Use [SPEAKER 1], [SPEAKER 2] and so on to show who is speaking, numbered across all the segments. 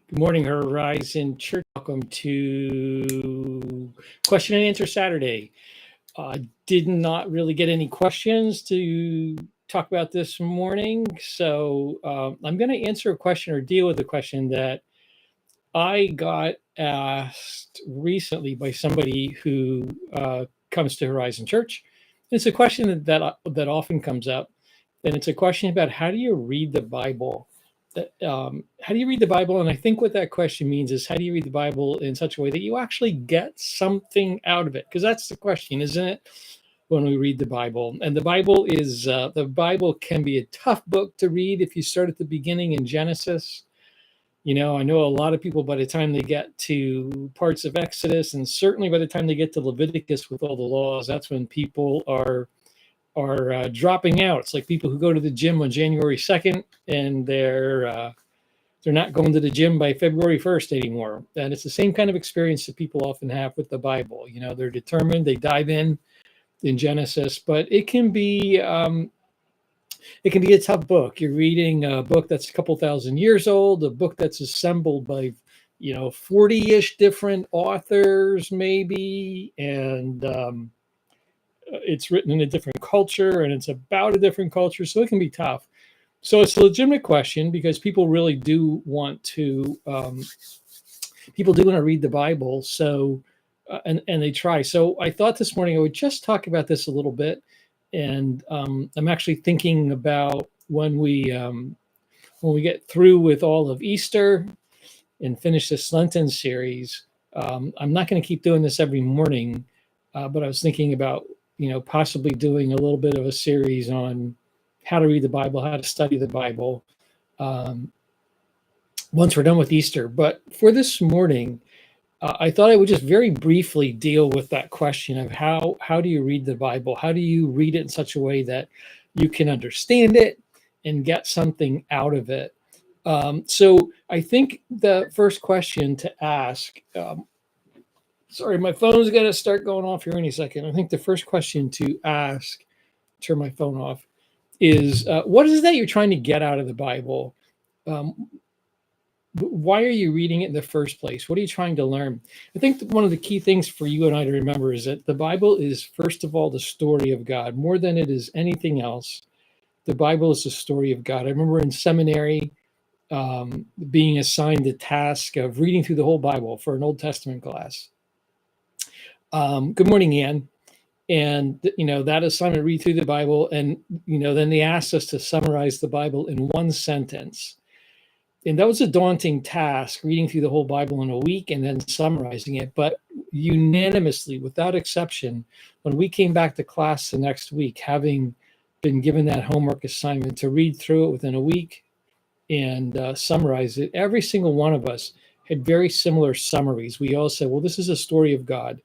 [SPEAKER 1] Good morning, Horizon Church. Welcome to Question and Answer Saturday. Did not really get any questions to talk about this morning, so I'm going to answer a question or deal with a question that I got asked recently by somebody who comes to Horizon Church. It's a question that often comes up, and it's a question about how do you read the Bible? How do you read the Bible? And I think what that question means is how do you read the Bible in such a way that you actually get something out of it? Because that's the question, isn't it? When we read the Bible, and the Bible can be a tough book to read if you start at the beginning in Genesis. I know a lot of people, by the time they get to parts of Exodus, and certainly by the time they get to Leviticus with all the laws, that's when people are dropping out. It's like people who go to the gym on January 2nd, and they're not going to the gym by February 1st anymore. And it's the same kind of experience that people often have with the Bible. They're determined, they dive in Genesis, but it can be a tough book. You're reading a book that's a couple thousand years old, a book that's assembled by 40-ish different authors maybe, and it's written in a different culture, and it's about a different culture, so it can be tough. So it's a legitimate question because people really do want to read the Bible. So and they try. So I thought this morning I would just talk about this a little bit, and I'm actually thinking about when we get through with all of Easter and finish this Lenten series. I'm not going to keep doing this every morning, but I was thinking about possibly doing a little bit of a series on how to read the Bible, how to study the Bible, once we're done with Easter. But for this morning, I thought I would just very briefly deal with that question of how do you read the Bible? How do you read it in such a way that you can understand it and get something out of it? So I think the first question to ask, sorry, my phone's going to start going off here any second. I think the first question to ask, turn my phone off, is what is it that you're trying to get out of the Bible? Why are you reading it in the first place? What are you trying to learn? I think one of the key things for you and I to remember is that the Bible is, first of all, the story of God. More than it is anything else, the Bible is the story of God. I remember in seminary being assigned the task of reading through the whole Bible for an Old Testament class. Good morning, Ann. And, that assignment, read through the Bible. And, then they asked us to summarize the Bible in one sentence. And that was a daunting task, reading through the whole Bible in a week and then summarizing it. But unanimously, without exception, when we came back to class the next week, having been given that homework assignment to read through it within a week and summarize it, every single one of us had very similar summaries. We all said, well, this is a story of God.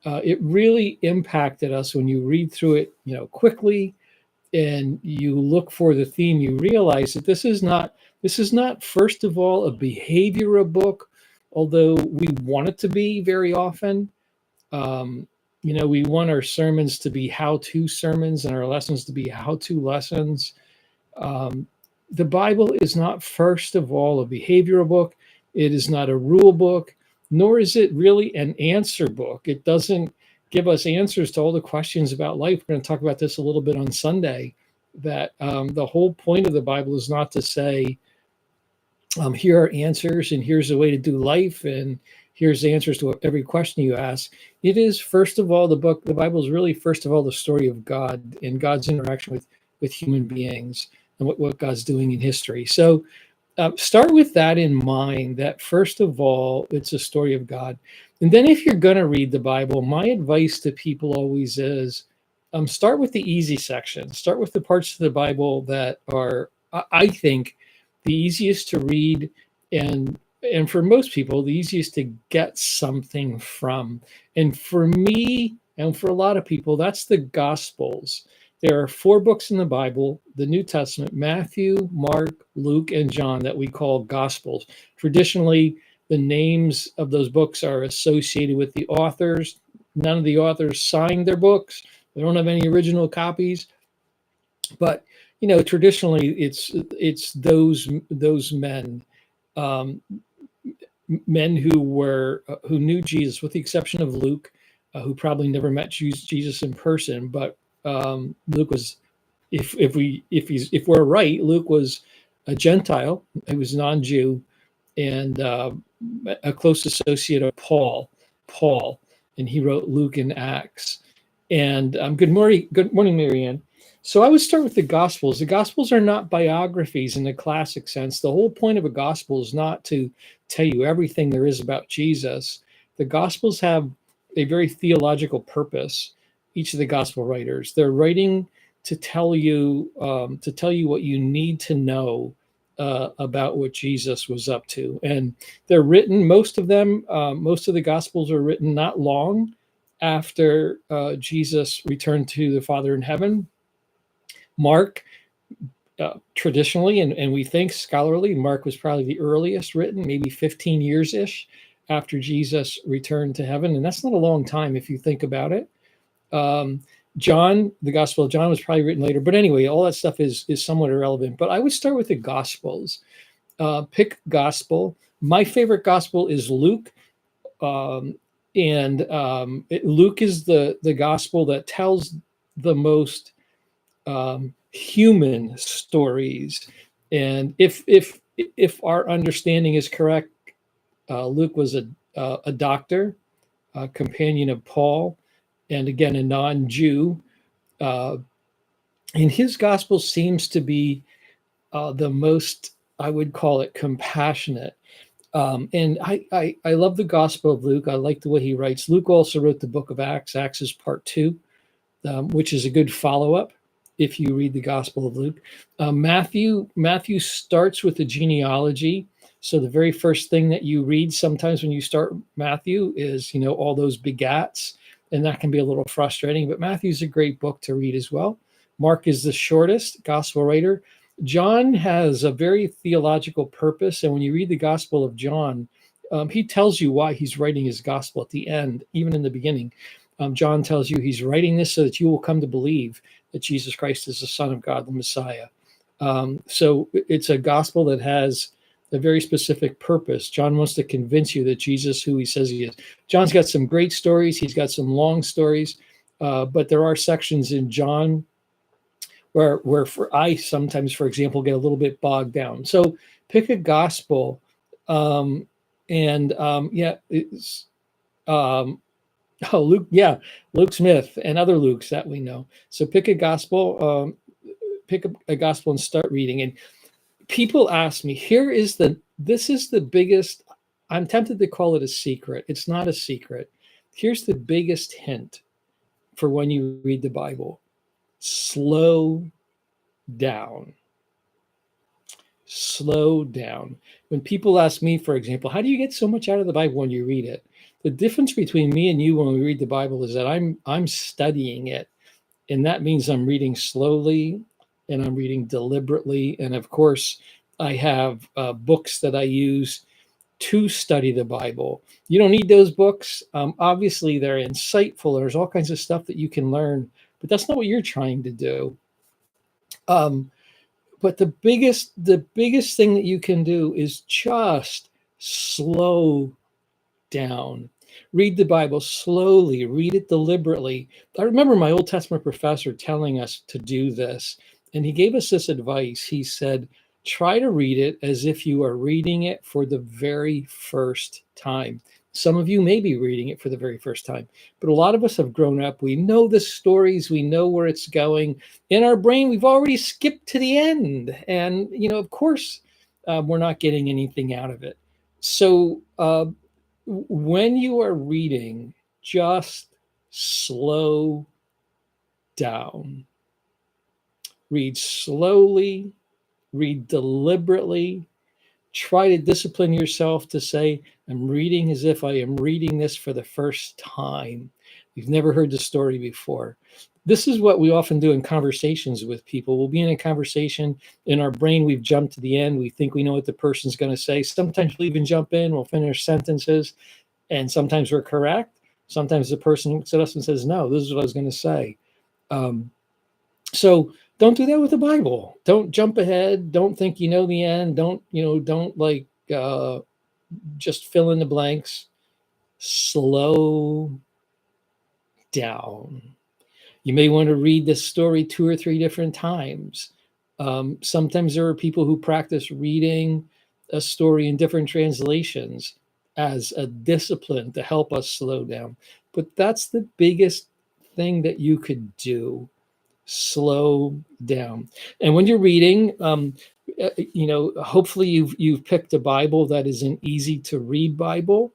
[SPEAKER 1] It really impacted us when you read through it, quickly, and you look for the theme. You realize that this is not, first of all, a behavioral book, although we want it to be very often. We want our sermons to be how-to sermons and our lessons to be how-to lessons. The Bible is not, first of all, a behavioral book. It is not a rule book, nor is it really an answer book. It doesn't give us answers to all the questions about life. We're going to talk about this a little bit on Sunday, that the whole point of the Bible is not to say, here are answers and here's the way to do life and here's the answers to every question you ask. It is, first of all, the Bible is really, first of all, the story of God and God's interaction with human beings and what God's doing in history. So start with that in mind, that first of all, it's a story of God. And then if you're going to read the Bible, my advice to people always is start with the easy section. Start with the parts of the Bible that are, I think, the easiest to read and for most people, the easiest to get something from. And for me, and for a lot of people, that's the Gospels. There are 4 books in the Bible, the New Testament: Matthew, Mark, Luke, and John, that we call Gospels. Traditionally, the names of those books are associated with the authors. None of the authors signed their books. They don't have any original copies. But, traditionally, it's those men. men who knew Jesus, with the exception of Luke, who probably never met Jesus in person. But Luke was, if we're right, Luke was a Gentile. He was non-Jew, and a close associate of Paul, and he wrote Luke and Acts. And good morning, Marianne. So I would start with the Gospels. The Gospels are not biographies in the classic sense. The whole point of a Gospel is not to tell you everything there is about Jesus. The Gospels have a very theological purpose. Each of the Gospel writers, they're writing to tell you what you need to know about what Jesus was up to. And they're written, most of the Gospels are written not long after Jesus returned to the Father in heaven. Mark, traditionally, and we think scholarly, Mark was probably the earliest written, maybe 15 years-ish after Jesus returned to heaven. And that's not a long time if you think about it. John, the Gospel of John was probably written later. But anyway, all that stuff is somewhat irrelevant. But I would start with the Gospels. Pick Gospel. My favorite Gospel is Luke. Luke is the Gospel that tells the most human stories. And if our understanding is correct, Luke was a doctor, a companion of Paul, and again a non-Jew. And his gospel seems to be the most, I would call it, compassionate. And I love the Gospel of Luke. I like the way he writes. Luke also wrote the book of Acts. Acts is part 2, which is a good follow-up if you read the Gospel of Luke. Matthew starts with the genealogy. So the very first thing that you read sometimes when you start Matthew is, all those begats, and that can be a little frustrating. But Matthew's a great book to read as well. Mark is the shortest gospel writer. John has a very theological purpose, and when you read the Gospel of John, he tells you why he's writing his gospel at the end, even in the beginning. John tells you he's writing this so that you will come to believe that Jesus Christ is the Son of God, the Messiah. So it's a gospel that has a very specific purpose. John wants to convince you that Jesus, who he says he is. John's got some great stories. He's got some long stories, but there are sections in John where I sometimes, for example, get a little bit bogged down. So pick a gospel, Luke, Luke Smith and other Lukes that we know. So pick a gospel, and start reading. And people ask me, this is the biggest, I'm tempted to call it a secret. It's not a secret. Here's the biggest hint for when you read the Bible. Slow down. Slow down. When people ask me, for example, how do you get so much out of the Bible when you read it? The difference between me and you when we read the Bible is that I'm studying it. And that means I'm reading slowly and I'm reading deliberately. And of course, I have books that I use to study the Bible. You don't need those books. Obviously, they're insightful. There's all kinds of stuff that you can learn, but that's not what you're trying to do. But the biggest thing that you can do is just slow down. Read the Bible slowly, read it deliberately. I remember my Old Testament professor telling us to do this, and he gave us this advice. He said, try to read it as if you are reading it for the very first time. Some of you may be reading it for the very first time, but a lot of us have grown up. We know the stories. We know where it's going. In our brain, we've already skipped to the end. And, of course, we're not getting anything out of it. So when you are reading, just slow down. Read slowly, read deliberately. Try to discipline yourself to say, I'm reading as if I am reading this for the first time. You've never heard the story before. This is what we often do in conversations with people. We'll be in a conversation, in our brain, we've jumped to the end. We think we know what the person's going to say. Sometimes we'll even jump in, we'll finish sentences, and sometimes we're correct. Sometimes the person looks at us and says, no, this is what I was going to say. So don't do that with the Bible. Don't jump ahead. Don't think you know the end. Don't just fill in the blanks, slow down. You may want to read the story 2 or 3 different times. Sometimes there are people who practice reading a story in different translations as a discipline to help us slow down. But that's the biggest thing that you could do. Slow down. And when you're reading, hopefully you've picked a Bible that is an easy to read Bible.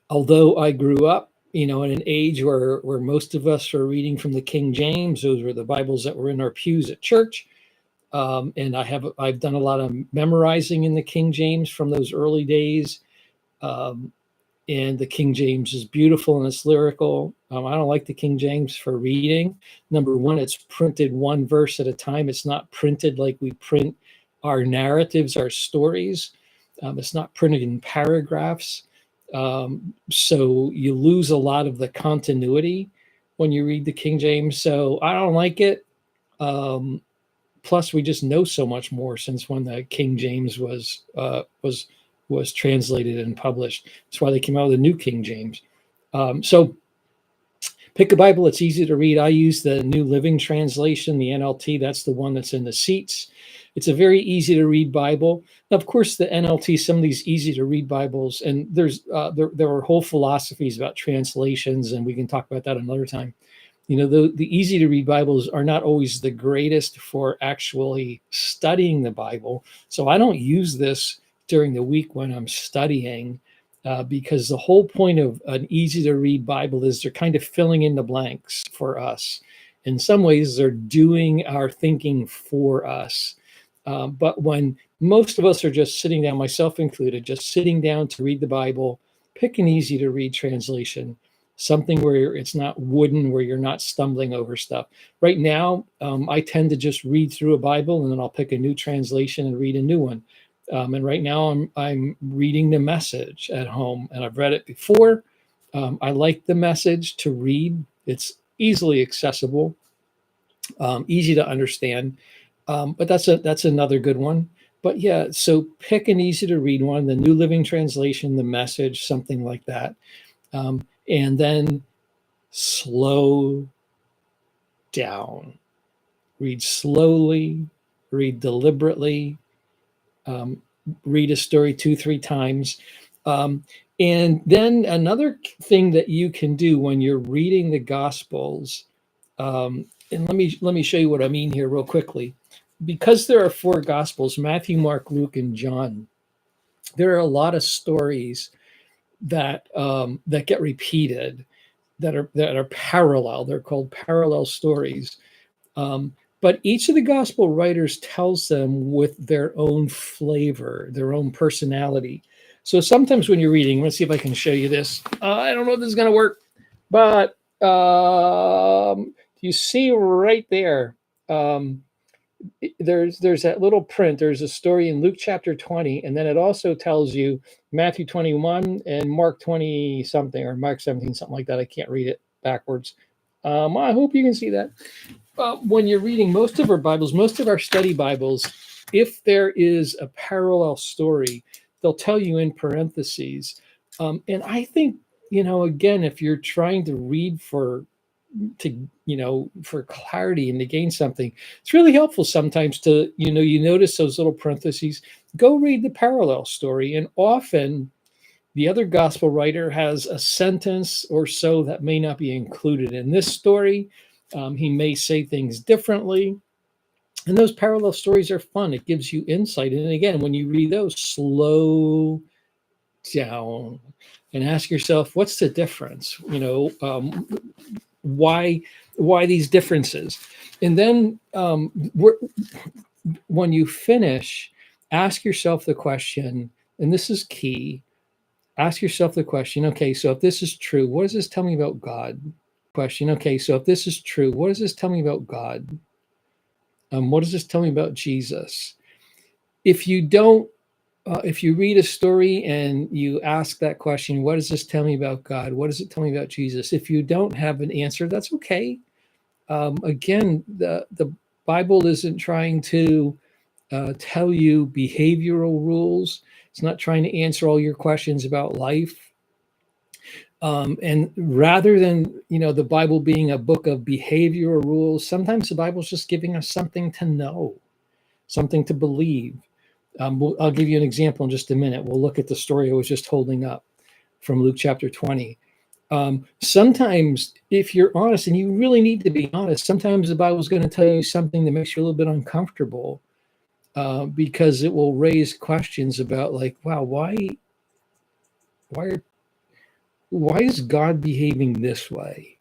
[SPEAKER 1] Although I grew up, in an age where most of us are reading from the King James. Those were the Bibles that were in our pews at church. And I've done a lot of memorizing in the King James from those early days. And the King James is beautiful and it's lyrical. I don't like the King James for reading. Number one, it's printed one verse at a time. It's not printed like we print our narratives, our stories. It's not printed in paragraphs. So you lose a lot of the continuity when you read the King James. So I don't like it. Plus, we just know so much more since when the King James was translated and published. That's why they came out with the New King James. So pick a Bible. It's easy to read. I use the New Living Translation, the NLT. That's the one that's in the seats. It's a very easy to read Bible. Now, of course, the NLT, some of these easy to read Bibles, and there are whole philosophies about translations, and we can talk about that another time. The easy to read Bibles are not always the greatest for actually studying the Bible. So I don't use this during the week when I'm studying, because the whole point of an easy to read Bible is they're kind of filling in the blanks for us. In some ways, they're doing our thinking for us. But when most of us are just sitting down, myself included, just sitting down to read the Bible, pick an easy to read translation, something where it's not wooden, where you're not stumbling over stuff. Right now, I tend to just read through a Bible and then I'll pick a new translation and read a new one. And right now I'm reading the Message at home, and I've read it before. I like the Message to read. It's easily accessible, easy to understand. But that's another good one. But yeah, so pick an easy to read one, the New Living Translation, the Message, something like that. And then slow down. Read slowly, read deliberately, read a story 2-3 times. And then another thing that you can do when you're reading the Gospels, and let me show you what I mean here real quickly. Because there are 4 Gospels, Matthew, Mark, Luke, and John, there are a lot of stories that get repeated, that are parallel. They're called parallel stories. But each of the gospel writers tells them with their own flavor, their own personality. So sometimes when you're reading, let's see if I can show you this. I don't know if this is going to work, but you see right there, there's that little print. There's a story in Luke chapter 20, and then it also tells you Matthew 21 and Mark 20 something, or Mark 17, something like that. I can't read it backwards. I hope you can see that. When you're reading most of our Bibles, most of our study Bibles, if there is a parallel story, they'll tell you in parentheses. And I think, again, if you're trying to read for clarity and to gain something, it's really helpful sometimes to, you notice those little parentheses, go read the parallel story. And often the other gospel writer has a sentence or so that may not be included in this story. He may say things differently. And those parallel stories are fun. It gives you insight. And again, when you read those, slow down and ask yourself, what's the difference? Why these differences? And then when you finish, ask yourself the question, and this is key. Ask yourself the question, okay, so if this is true, what does this tell me about God? Question, okay, so if this is true, what does this tell me about God? What does this tell me about Jesus? If you don't, if you read a story and you ask that question, what does this tell me about God? What does it tell me about Jesus? If you don't have an answer, that's okay. Again, the Bible isn't trying to tell you behavioral rules. It's not trying to answer all your questions about life. And rather than, the Bible being a book of behavioral rules, sometimes the Bible's just giving us something to know, something to believe. I'll give you an example in just a minute. We'll look at the story I was just holding up from Luke chapter 20. Sometimes, if you're honest, and you really need to be honest, sometimes the Bible's going to tell you something that makes you a little bit uncomfortable, because it will raise questions about, like, wow, why is God behaving this way?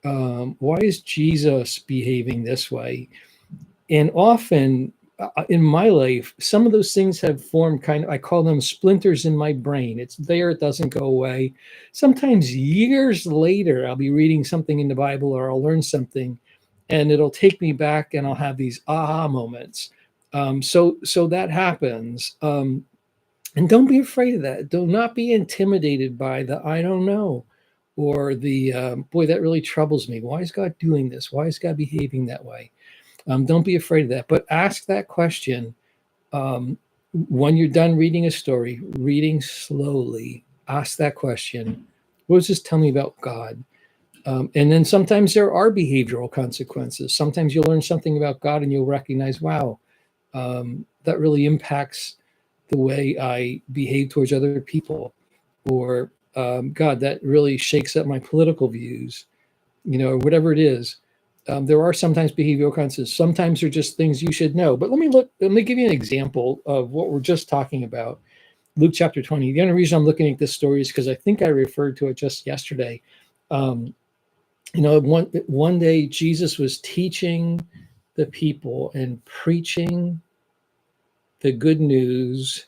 [SPEAKER 1] Why is Jesus behaving this way? And often in my life, some of those things have formed I call them splinters in my brain. It's there, it doesn't go away. Sometimes years later, I'll be reading something in the Bible, or I'll learn something, and it'll take me back, and I'll have these aha moments. So that happens. And don't be afraid of that. Do not be intimidated by the I don't know, or the boy, that really troubles me. Why is God doing this? Why is God behaving that way? Don't be afraid of that, but ask that question when you're done reading a story, reading slowly. Ask that question: what does this tell me about God? And then sometimes there are behavioral consequences. Sometimes you'll learn something about God, and you'll recognize, wow, that really impacts the way I behave towards other people, or God, that really shakes up my political views, or whatever it is. There are sometimes behavioral consequences. Sometimes they're just things you should know. But let me give you an example of what we're just talking about. Luke chapter 20. The only reason I'm looking at this story is because I think I referred to it just yesterday. One day Jesus was teaching the people and preaching the good news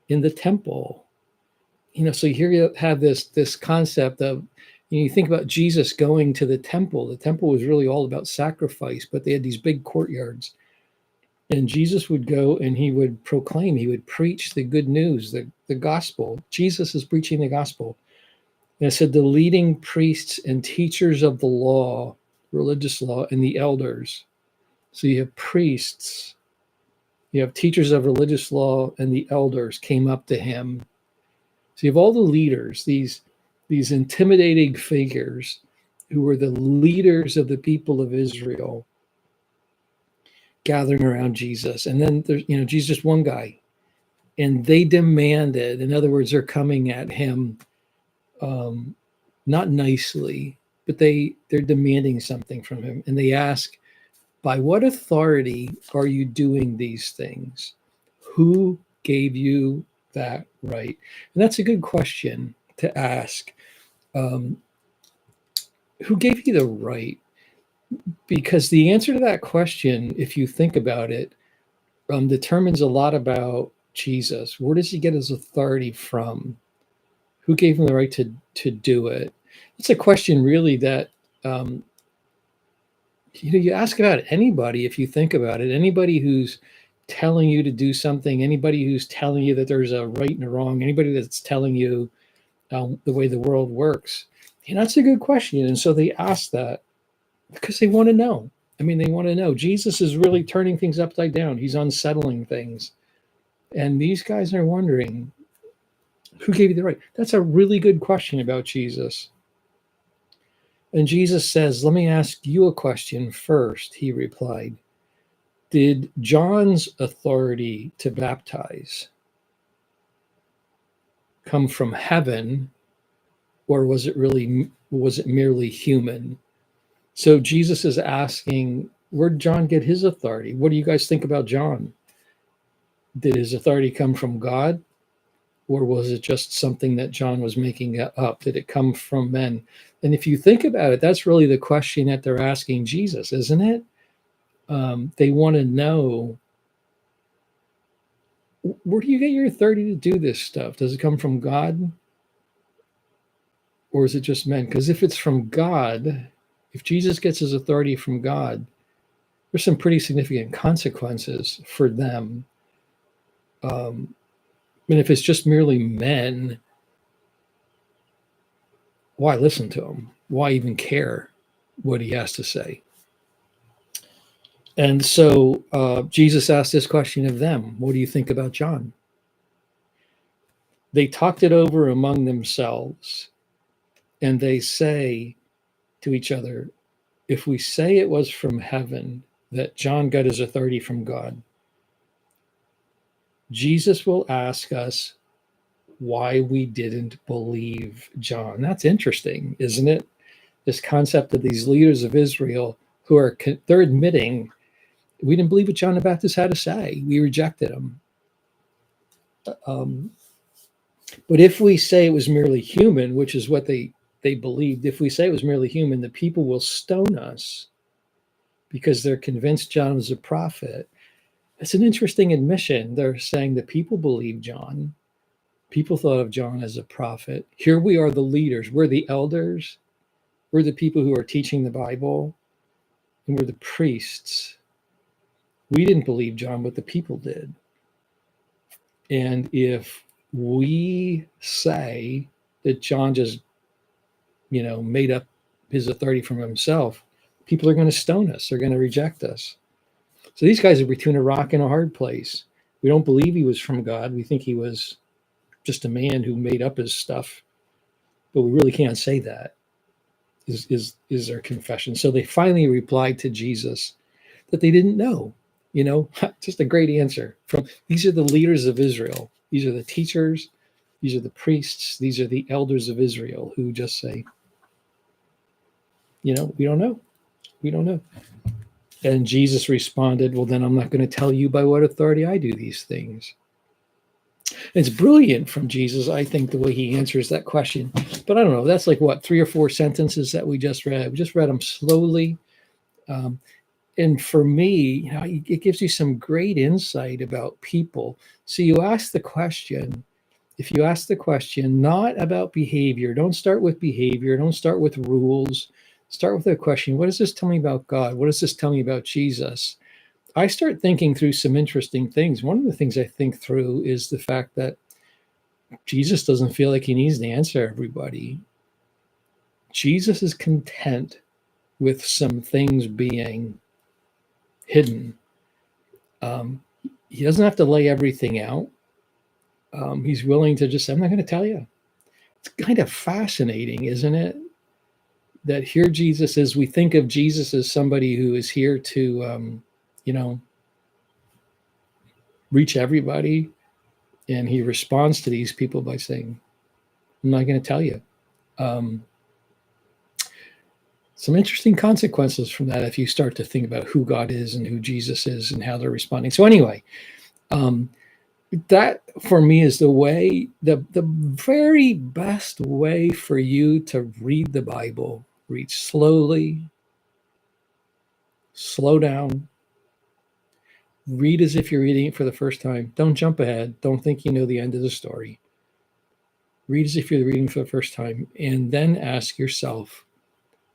[SPEAKER 1] in the temple. So here you have this concept of, you think about Jesus going to the temple. The temple was really all about sacrifice, but they had these big courtyards. And Jesus would go and he would proclaim, he would preach the good news, the gospel. Jesus is preaching the gospel. And it said the leading priests and teachers of the law, religious law, and the elders. So you have priests, you have teachers of religious law, and the elders came up to him. So you have all the leaders, these intimidating figures who were the leaders of the people of Israel, gathering around Jesus. And then there's, Jesus just one guy. And they demanded, in other words, they're coming at him, not nicely, but they're demanding something from him. And they ask, by what authority are you doing these things? Who gave you that right? And that's a good question to ask. Who gave you the right? Because the answer to that question, if you think about it, determines a lot about Jesus. Where does he get his authority from? Who gave him the right to do it? It's a question really that you ask about anybody. If you think about it, anybody who's telling you to do something, anybody who's telling you that there's a right and a wrong, anybody that's telling you the way the world works, that's a good question. And so they ask that because they want to know. I mean, they want to know. Jesus is really turning things upside down. He's unsettling things. And these guys are wondering, who gave you the right? That's a really good question about Jesus. And Jesus says, let me ask you a question first, he replied. Did John's authority to baptize come from heaven, or was it merely human? So Jesus is asking, where did John get his authority? What do you guys think about John? Did his authority come from God, or was it just something that John was making up? Did it come from men? And if you think about it, that's really the question that they're asking Jesus, isn't it? They want to know, where do you get your authority to do this stuff? Does it come from God, or is it just men? Because if it's from God, if Jesus gets his authority from God, there's some pretty significant consequences for them. And if it's just merely men, why listen to him? Why even care what he has to say? And so Jesus asked this question of them: what do you think about John? They talked it over among themselves, and they say to each other, if we say it was from heaven, that John got his authority from God, Jesus will ask us why we didn't believe John. That's interesting, isn't it? This concept of these leaders of Israel who they're admitting we didn't believe what John the Baptist had to say. We rejected him. But if we say it was merely human, which is what they believed, if we say it was merely human, the people will stone us because they're convinced John was a prophet. It's an interesting admission. They're saying the people believe John. People thought of John as a prophet. Here we are, the leaders. We're the elders. We're the people who are teaching the Bible. And we're the priests. We didn't believe John, but the people did. And if we say that John just, made up his authority from himself, people are going to stone us. They're going to reject us. So these guys are between a rock and a hard place. We don't believe he was from God. We think he was just a man who made up his stuff. But we really can't say that, is their confession. So they finally replied to Jesus that they didn't know. Just a great answer. These are the leaders of Israel. These are the teachers. These are the priests. These are the elders of Israel who just say, we don't know. We don't know. And Jesus responded, well, then I'm not going to tell you by what authority I do these things. It's brilliant from Jesus, I think, the way he answers that question. But I don't know. That's like, 3 or 4 sentences that we just read. We just read them slowly. And for me, it gives you some great insight about people. So you ask the question, if you ask the question, not about behavior, don't start with behavior, don't start with rules, start with a question, what does this tell me about God? What does this tell me about Jesus? I start thinking through some interesting things. One of the things I think through is the fact that Jesus doesn't feel like he needs to answer everybody. Jesus is content with some things being hidden. He doesn't have to lay everything out. He's willing to just say, I'm not going to tell you. It's kind of fascinating, isn't it? That here Jesus is, we think of Jesus as somebody who is here to, reach everybody. And he responds to these people by saying, I'm not going to tell you. Some interesting consequences from that if you start to think about who God is and who Jesus is and how they're responding. So anyway, that for me is the very best way for you to read the Bible. Read slowly, slow down, read as if you're reading it for the first time. Don't jump ahead. Don't think you know the end of the story. Read as if you're reading for the first time, and then ask yourself,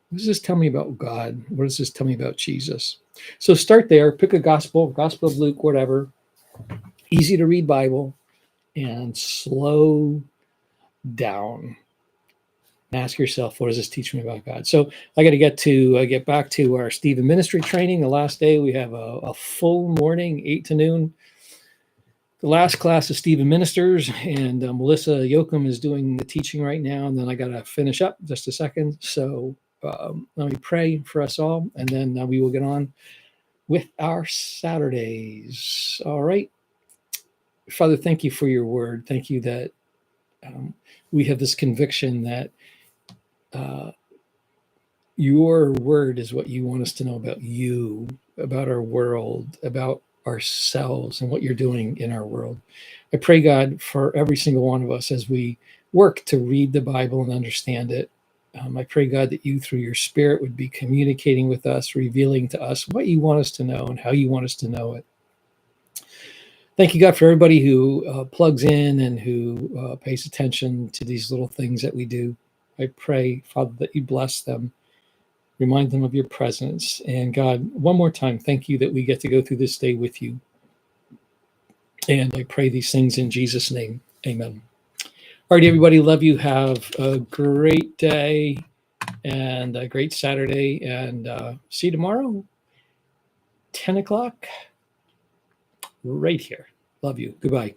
[SPEAKER 1] what does this tell me about God? What does this tell me about Jesus? So start there. Pick a Gospel of Luke, whatever. Easy to read Bible, and slow down. Ask yourself, what does this teach me about God? So I got to get back to our Stephen ministry training. The last day we have a full morning, 8 to noon. The last class is Stephen Ministers, and Melissa Yoakum is doing the teaching right now. And then I got to finish up just a second. So let me pray for us all, and then we will get on with our Saturdays. All right. Father, thank you for your word. Thank you that we have this conviction that your word is what you want us to know about you, about our world, about ourselves, and what you're doing in our world. I pray, God, for every single one of us as we work to read the Bible and understand it. I pray, God, that you, through your Spirit, would be communicating with us, revealing to us what you want us to know and how you want us to know it. Thank you, God, for everybody who plugs in and who pays attention to these little things that we do. I pray, Father, that you bless them, remind them of your presence. And God, one more time, thank you that we get to go through this day with you. And I pray these things in Jesus' name. Amen. All right, everybody, love you. Have a great day and a great Saturday, and see you tomorrow. 10 o'clock right here. Love you. Goodbye.